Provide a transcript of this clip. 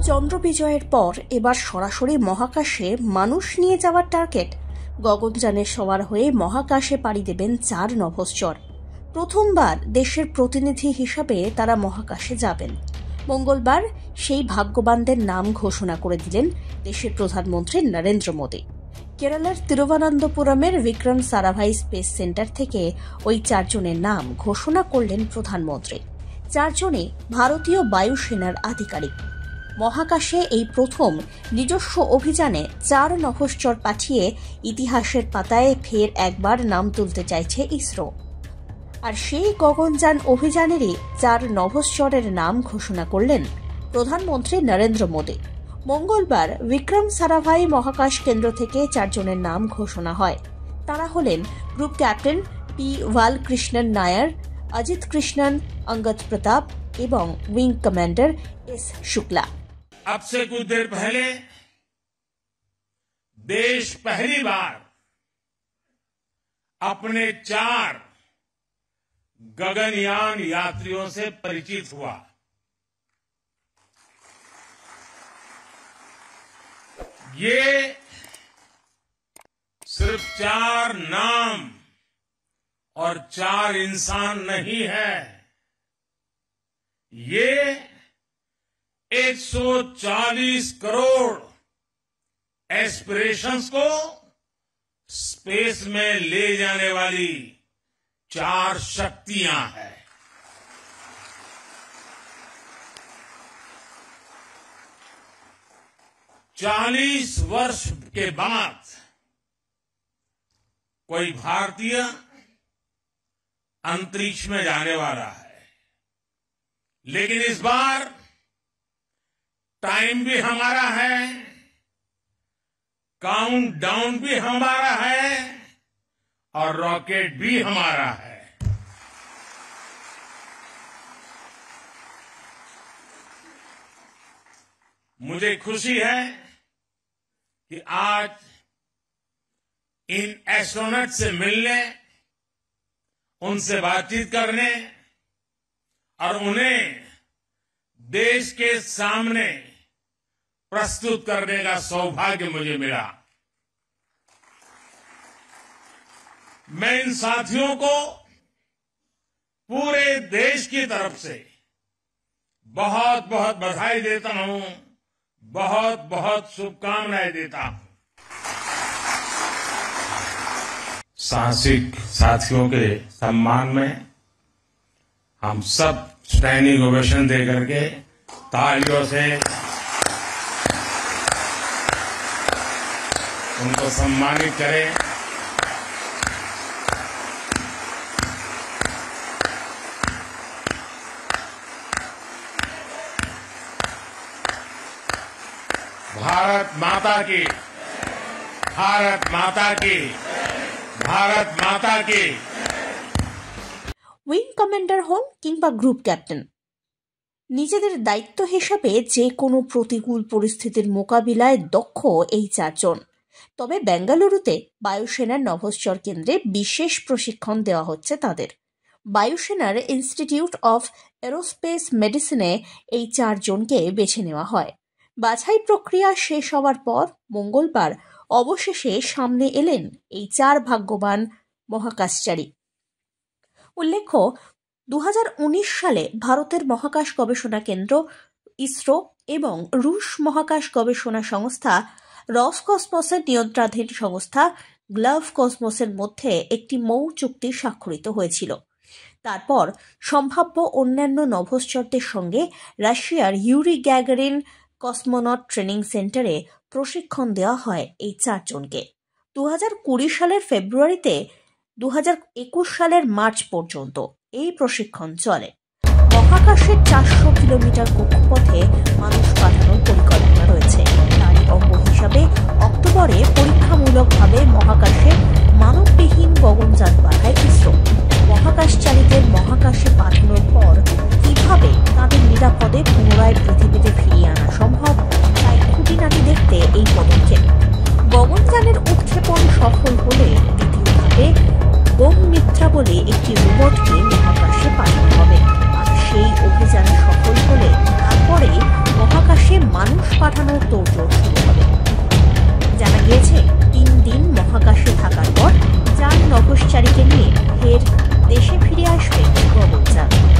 চন্দ্র বিজয়ের পর এবার সরাসরি মহাকাশে মানুষ নিয়ে যাওয়ার টার্গেট। গগনযানের সওয়ার হয়ে মহাকাশে পাড়ি দেবেন 4 নভশ্চর। প্রথমবার দেশের প্রতিনিধি হিসাবে তারা মহাকাশে যাবেন। মঙ্গলবার সেই ভাগ্যবানদের নাম ঘোষণা করে দিলেন দেশের প্রধানমন্ত্রী নরেন্দ্র মোদী। কেরালার তিরুবনন্তপুরমের বিক্রম সারাভাই স্পেস সেন্টার থেকে ওই 4 জনের নাম ঘোষণা করলেন প্রধানমন্ত্রী। 4 জনই ভারতীয় বায়ুসেনার আধিকারিক। মহাকাশে এই প্রথম নিজস্ব অভিযানে 4 নভশ্চর পাঠিয়ে ইতিহাসের পাতায় ফের একবার নাম তুলতে চাইছে ইসরো। আর সেই গগনযান অভিযানেরই 4 নভশ্চরের নাম ঘোষণা করলেন প্রধানমন্ত্রী নরেন্দ্র মোদী। মঙ্গলবার বিক্রম সারাভাই মহাকাশ কেন্দ্র থেকে 4 জনের নাম ঘোষণা হয়। তারা হলেন group captain P Balakrishnan Nair, Ajit Krishnan, Angad Pratap एवं विंग कमांडर एस शुक्ला। अब से कुछ देर पहले देश पहली बार अपने 4 गगनयान यात्रियों से परिचित हुआ। ये सिर्फ 4 नाम और 4 इंसान नहीं है, ये 140 करोड़ एस्पिरेशंस को स्पेस में ले जाने वाली 4 शक्तियां हैं। चालीस वर्ष के बाद कोई भारतीय अंतरिक्ष में जाने वाला है, लेकिन इस बार टाइम भी हमारा है, काउंटडाउन भी हमारा है और रॉकेट भी हमारा है। मुझे खुशी है कि आज इन एस्ट्रोनॉट से मिलने, उनसे बातचीत करने और उन्हें देश के सामने प्रस्तुत करने का सौभाग्य मुझे मिला। मैं इन साथियों को पूरे देश की तरफ से बहुत बहुत बधाई देता हूं, बहुत बहुत शुभकामनाएं देता हूं। साहसिक साथियों के सम्मान में हम सब स्टैंडिंग ओवेशन दे करके तालियों से उनको सम्मानित करें। भारत माता की, भारत माता की, भारत माता की। উইং কমান্ডার হন কিংবা গ্রুপ ক্যাপ্টেন, নিজেদের দায়িত্ব হিসাবে যে কোনো প্রতিকূল পরিস্থিতির মোকাবিলায় দক্ষ এই 4 জন। তবে বেঙ্গালুরুতে বায়ুসেনার নভশ্চর কেন্দ্রে বিশেষ প্রশিক্ষণ দেওয়া হচ্ছে তাদের। বায়ুসেনার ইনস্টিটিউট অফ এরোস্পেস মেডিসিনে এই 4 জনকে বেছে নেওয়া হয়। বাছাই প্রক্রিয়া শেষ হওয়ার পর মঙ্গলবার অবশেষে সামনে এলেন এই 4 ভাগ্যবান মহাকাশচারী। উল্লেখ্য, 2019 সালে ভারতের মহাকাশ গবেষণা কেন্দ্র ইসরো এবং রুশ মহাকাশ গবেষণা সংস্থা রসকসমসের নিয়ন্ত্রণাধীন সংস্থা গ্লাভ কসমসের মধ্যে একটি মৌ চুক্তি স্বাক্ষরিত হয়েছিল। তারপর সম্ভাব্য অন্যান্য নভশ্চরদের সঙ্গে রাশিয়ার ইউরি গ্যাগারিন কসমোনট ট্রেনিং সেন্টারে প্রশিক্ষণ দেওয়া হয় এই 4 জনকে। 2020 সালের ফেব্রুয়ারিতে 2021 সালের মার্চ পর্যন্ত এই প্রশিক্ষণ চলে। মহাকাশের 400 কিলোমিটার কক্ষপথে মানুষ পাঠানোর পরিকল্পনা রয়েছে। তারই অঙ্গ হিসাবে অক্টোবরে পরীক্ষামূলকভাবে মহাকাশে মানববিহীন গগনযান পাঠায় ইসরো। মহাকাশচারীদের মহাকাশে পাঠানোর পর কিভাবে তাদের নিরাপদে পুনরায় পৃথিবীতে ফিরিয়ে আনা সম্ভব, তাই খুঁটিনাটি দেখতে এই পদক্ষেপ। গগনযানের উৎক্ষেপণ সফল হলে দ্বিতীয় ধাপে গগনমিত্রা বলে একটি রোবটকে মহাকাশে পাঠানো হবে। আর সেই অভিযান সফল হলে তারপরে মহাকাশে মানুষ দেশপ্রেমের গগনযান।